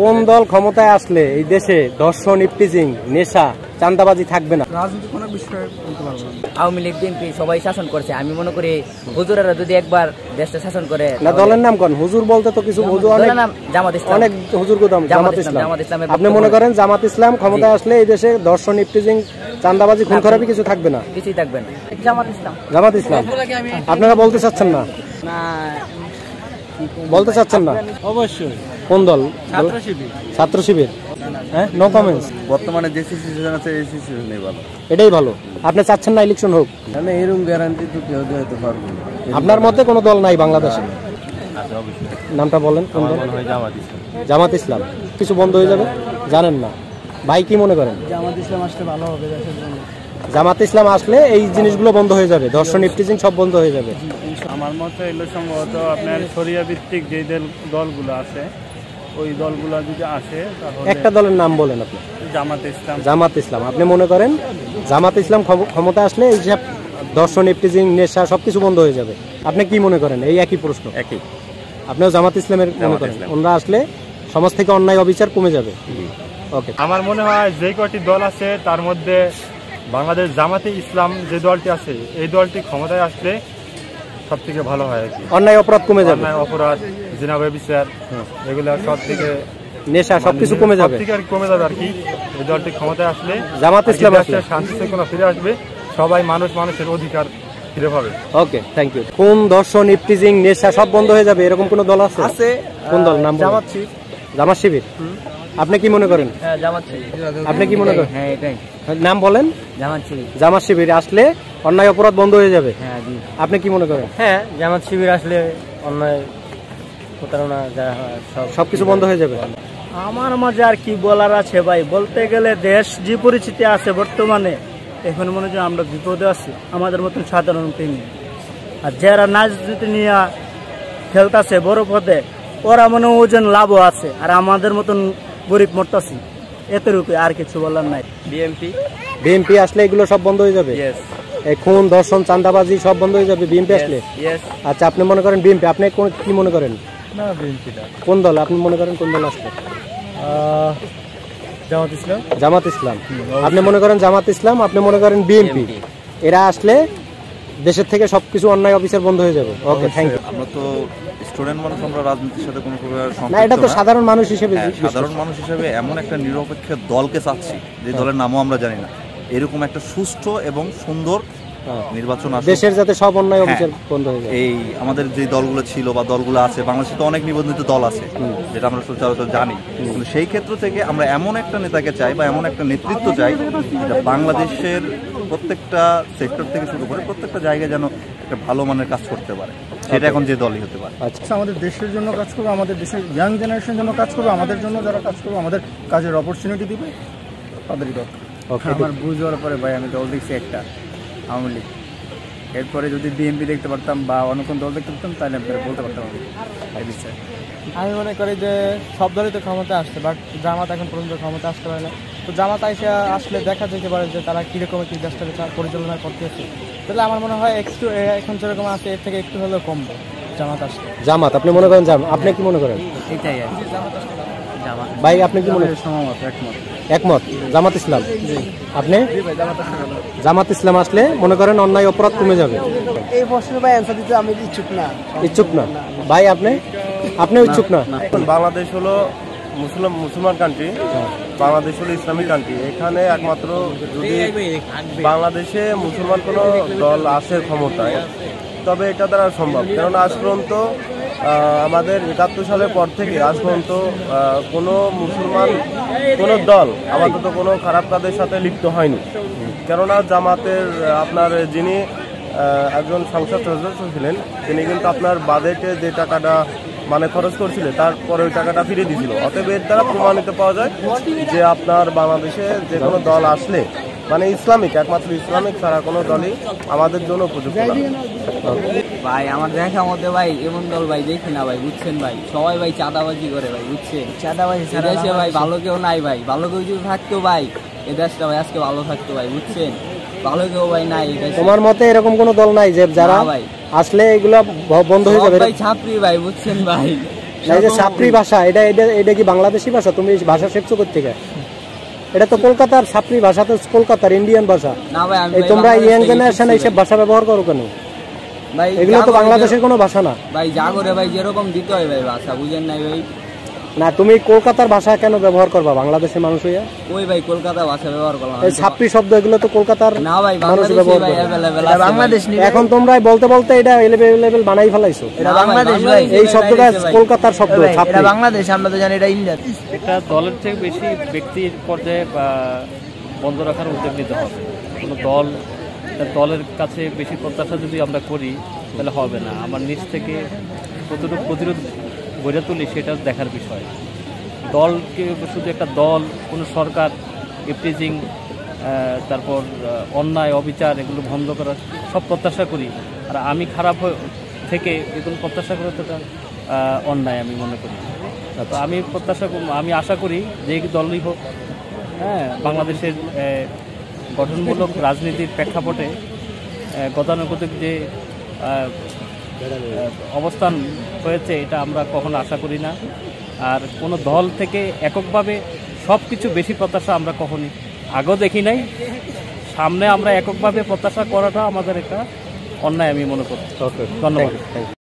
কোন দল ক্ষমতায় আসলে এই দেশে ধর্ষণ, ইফটিজিং, নেশা, চাঁদাবাজি থাকবে না? রাজনৈতিক কোনো বিষয় বলতে পারবো না। আওয়ামী লীগ, বিএনপি সবাই শাসন করছে। আমি মনে করি হুজুরেরা যদি একবার দেশটা শাসন করে। না, দলের নাম কোন? হুজুর বলতে তো কিছু হুজুর অনেক, জামাত ইসলাম, অনেক হুজুর গোদাম। জামাত ইসলাম। আপনি মনে করেন জামাত ইসলাম ক্ষমতায় আসলে এই দেশে ধর্ষণ, ইফটিজিং, চাঁদাবাজি, খুন খারাপি কিছু থাকবে না? কিছুই থাকবে না। জামাত ইসলাম। জামাত ইসলাম আপনারা বলতে চাচ্ছেন না? না, বলতে চাচ্ছেন না? অবশ্যই। কোন দল? ছাত্র শিবির। ছাত্র শিবির। হ্যাঁ, নো কমেন্টস। বর্তমানে যে সিচুয়েশন আছে এই সিচুয়েশনই ভালো। এটাই ভালো। আপনি চাচ্ছেন না ইলেকশন হোক? মানে এরকম গ্যারান্টি তো কেউ দিতে পারবে না। আপনার মতে কোনো দল নাই বাংলাদেশে? নামটা বলেন। কোন দল? জামাত ইসলাম। কিছু বন্ধ হয়ে যাবে জানেন না? ভাই কি মনে করেন? জামাত ইসলাম আসলে ভালো হবে দেশের জন্য। জামাত ইসলাম আসলে এই জিনিসগুলো বন্ধ হয়ে যাবে, ধর্ষণ, ইফটিজিং সব বন্ধ হয়ে যাবে। আমার মতে এলো সম্ভবত আপনার শরিয়া ভিত্তিক যে দলগুলো আছে ওই দলগুলো যদি আসে তাহলে একটা দলের নাম বলেন আপনি। জামাত ইসলাম। জামাত ইসলাম। আপনি মনে করেন জামাত ইসলাম ক্ষমতা আসলে এই সব ধর্ষণ, ইফটিজিং, নেশা সবকিছু বন্ধ হয়ে যাবে? আপনি কি মনে করেন? এই একই প্রশ্ন। একই। আপনিও জামাত ইসলামের মনে করেন? ওনারা আসলে সমাজ থেকে অন্যায় অবিচার কমে যাবে। ওকে। আমার মনে হয় যে কয়টি দল আছে তার মধ্যে বাংলাদেশ জামাতে ইসলাম যে দলটি আছে এই দলটি ক্ষমতায় আসলে সব থেকে ভালো হয় আর কি। অন্যায় অপরাধ কমে যাবে, অন্যায় অপরাধ, জিনা ব্যভিচার, এগুলো সব থেকে, নেশা সবকিছু কমে যাবে, কমে যাবে আর কি। এই দলটি ক্ষমতায় আসলে জামাত ইসলাম আসলে শান্তি শৃঙ্খলা ফিরে আসবে, সবাই মানুষের অধিকার ফিরে পাবে। ওকে, থ্যাংক ইউ। কোন ধর্ষণ, ইফটিজিং, নেশা সব বন্ধ হয়ে যাবে এরকম কোন দল আছে? আছে। কোন দল? নাম? জামাত শিবির। জামাত শিবির। আপনি কি মনে করেন? হ্যাঁ, জামাত শিবির। আপনি কি মনে করেন? হ্যাঁ, এটাই। নাম বলেন। জামাত শিবির। জামাত শিবির আসলে অন্যায় অপরাধ বন্ধ হয়ে যাবে। হ্যাঁ, জি। আপনি কি মনে করেন? হ্যাঁ, জামাত শিবির আসলে অন্যায়, প্রতারণা যারা হয় সবকিছু বন্ধ হয়ে যাবে। আমার মাঝে আর কি বলার আছে ভাই, বলতে গেলে দেশ যে পরিস্থিতি আছে বর্তমানে, এখন মনে হয় আমরা বিপদে আছি আমাদের মতন সাধারণ নিয়ে। আর যারা রাজনীতি নিয়ে খেলতেছে বড় পদে, ওরা মনে ওজন লাভও আছে, আর আমাদের মতন গরিব মরতাছি। এতটুকু, আর কিছু বলার নাই। বিএনপি আসলে এগুলো সব বন্ধ হয়ে যাবে। এই খুন, ধর্ষণ, চাঁদাবাজি সব বন্ধ হয়ে যাবে বিএনপি আসলে। আচ্ছা, আপনি মনে করেন বিএনপি। আপনি কি মনে করেন? না, বিএনপিটা। কোন দল আপনি মনে করেন? কোন দল আসলে? জামাত ইসলাম। জামাত ইসলাম। আপনি মনে করেন জামাত ইসলাম, আপনি মনে করেন বিএনপি। এরা আসলে দেশের থেকে সবকিছু অন্যায় অবিচার বন্ধ হয়ে যাবে। ওকে, থ্যাংক ইউ। আমরা তো স্টুডেন্ট মানুষ, আমরা রাজনীতির সাথে কোনো প্রকার না, এটা তো সাধারণ মানুষ হিসেবে। সাধারণ মানুষ হিসেবে এমন একটা নিরপেক্ষ দলকে চাচ্ছি যে দলের নামও আমরা জানি না, এরকম একটা সুষ্ঠু এবং সুন্দর নির্বাচন আসে, দেশের যাতে সব অন্যায় অবিচার বন্ধ হয়ে যায়। এই আমাদের যে দলগুলো ছিল বা দলগুলো আছে, বাংলাদেশে তো অনেক নিবন্ধিত দল আছে যেটা আমরা সচরাচর জানি, কিন্তু সেই ক্ষেত্র থেকে আমরা এমন একটা নেতাকে চাই বা এমন একটা নেতৃত্ব চাই যেটা বাংলাদেশের প্রত্যেকটা সেক্টর থেকে শুরু করে প্রত্যেকটা জায়গায় যেন একটা ভালো মানের কাজ করতে পারে। সেটা এখন যে দলই হতে পারে। আচ্ছা, আমাদের দেশের জন্য কাজ করবে, আমাদের দেশের ইয়াং জেনারেশনের জন্য কাজ করবে, আমাদের জন্য যারা কাজ করবে, আমাদের কাজের অপরচুনিটি দিবে, তাদেরই দরকার। আমার বুঝ হওয়ার পরে ভাই আমি দল দেখছি একটা, আওয়ামী লীগ। এরপরে যদি বিএনপি দেখতে পারতাম বা অন্য কোনো দল দেখতে পারতাম তাহলে আপনারা বলতে পারতাম এই বিষয়ে। আমি মনে করি যে সব দলই তো ক্ষমতা আসছে, বাট জামাত এখন পর্যন্ত ক্ষমতা আসতে পারে না। তো জামাত আসলে দেখা যেতে পারে যে তারা কীরকম কি দেশটাকে পরিচালনা করতেছে। তাহলে আমার মনে হয় একটু এখন যেরকম আছে এর থেকে একটু হলেও কমবে জামাত আসলে। জামাত আপনি মনে করেন? আপনি কি মনে করেন? এটাই আর কি। জামাত। ভাই আপনি কি মনে করেন? সহমত, একমত। একমত। জামাত ইসলাম। আপনি? জামাত ইসলাম আসলে মনে করেন অন্যায় অপরাধ কমে যাবে। এই প্রশ্নের ভাই অ্যান্সার দিতে আমি ইচ্ছুক না। ইচ্ছুক না ভাই? আপনি ইচ্ছুক না? বাংলাদেশ হলো মুসলমান কান্ট্রি, বাংলাদেশ হলো ইসলামিক কান্ট্রি। এখানে একমাত্র যদি বাংলাদেশে মুসলমান কোনো দল আসে ক্ষমতায় তবে এটা দ্বারা সম্ভব। কারণ আজ পর্যন্ত আমাদের 71 সালের পর থেকে আজ পর্যন্ত কোনো মুসলমান কোনো দল আপাতত কোনো খারাপ কাজের সাথে লিপ্ত হয়নি। কেননা জামাতের আপনার যিনি একজন সংসদ সদস্য ছিলেন তিনি কিন্তু আপনার বাজেটে যে টাকাটা মানে খরচ করছিলেন তারপরে ওই টাকাটা ফিরে দিয়েছিল। অতএব এর দ্বারা প্রমাণিত পাওয়া যায় যে আপনার বাংলাদেশে যে কোনো দল আসলে মানে ইসলামিক, একমাত্র ইসলামিক ছাড়া কোনো দলই আমাদের জন্য উপযুক্ত না। ভাই আমার দেখার মধ্যে ভাই এমন দল ভাই দেখি না ভাই, বুঝছেন ভাই? সবাই ভাই চাঁদাবাজি করে ভাই, বুঝছেন? চাঁদাবাজি দেশে ভাই ভালো কেউ নাই ভাই। ভালো কেউ যদি থাকতো ভাই এ দেশটা ভাই আজকে ভালো থাকতো ভাই, বুঝছেন? ভালো কেউ ভাই নাই। তোমার মতে এরকম কোনো দল নাই যে যারা আসলে এগুলো বন্ধ হয়ে যাবে? ভাই ছাত্রী ভাই, বুঝছেন ভাই? না, এই যে ছাপরি ভাষা, এটা এটা এটা কি বাংলাদেশি ভাষা? তুমি এই ভাষা শিখছো কোত্থেকে? এটা তো কলকাতার ছাপরি ভাষা, তো কলকাতার ইন্ডিয়ান ভাষা। না ভাই আমি এই তোমরা ইয়াং জেনারেশন এইসব ভাষা ব্যবহার করো কেন? ভাই এগুলো তো বাংলাদেশের কোনো ভাষা না ভাই, যা করে ভাই যেরকম দিতে হয় ভাই ভাষা, বুঝেন নাই ভাই? না, তুমি কলকাতার ভাষা কেন ব্যবহার করবা বাংলাদেশের মানুষ হইয়া? ওই ভাই কলকাতা ভাষা ব্যবহার করলাম। এই ছাপরি শব্দ এগুলো তো কলকাতার না ভাই, মানুষ বাংলাদেশি ব্যবহার ভাই করে। অ্যাভেলেবল এটা আছে বাংলাদেশ ভাই। নি, এখন তোমরা বলতে বলতে এটা এলেভেল বানাই ফেলাইছো। এটা না ভাই, বাংলাদেশ ভাই, বাংলাদেশি এই ভাই শব্দটা বাইরে ভাই। কলকাতার শব্দ, ভাই, ছাপরি। এটা বাংলাদেশ, আমরা তো জানি এটা ইন্ডিয়া। এটা দলের চেয়ে বেশি ব্যক্তির পর্যায়ে বন্ধ রাখার উদ্যোগ নিতে হবে। কোনো দলের কাছে বেশি প্রত্যাশা যদি আমরা করি তাহলে হবে না। আমার নিজ থেকে কতটুকু প্রতিরোধ গড়ে তুলি সেটা দেখার বিষয়। দলকে শুধু একটা দল, কোনো সরকার ইপটিজিং, তারপর অন্যায় অবিচার এগুলো বন্ধ করার সব প্রত্যাশা করি। আর আমি খারাপ থেকে এগুলো প্রত্যাশা করে তো অন্যায় আমি মনে করি। তো আমি আশা করি যে দলই হোক, হ্যাঁ, বাংলাদেশের গঠনমূলক রাজনীতির প্রেক্ষাপটে গতানুগতিক যে অবস্থান হয়েছে এটা আমরা কখনো আশা করি না। আর কোনো দল থেকে এককভাবে সব কিছু বেশি প্রত্যাশা আমরা কখনই আগেও দেখি নাই। সামনে আমরা এককভাবে প্রত্যাশা করাটা আমাদের একটা অন্যায় আমি মনে করি। ধন্যবাদ।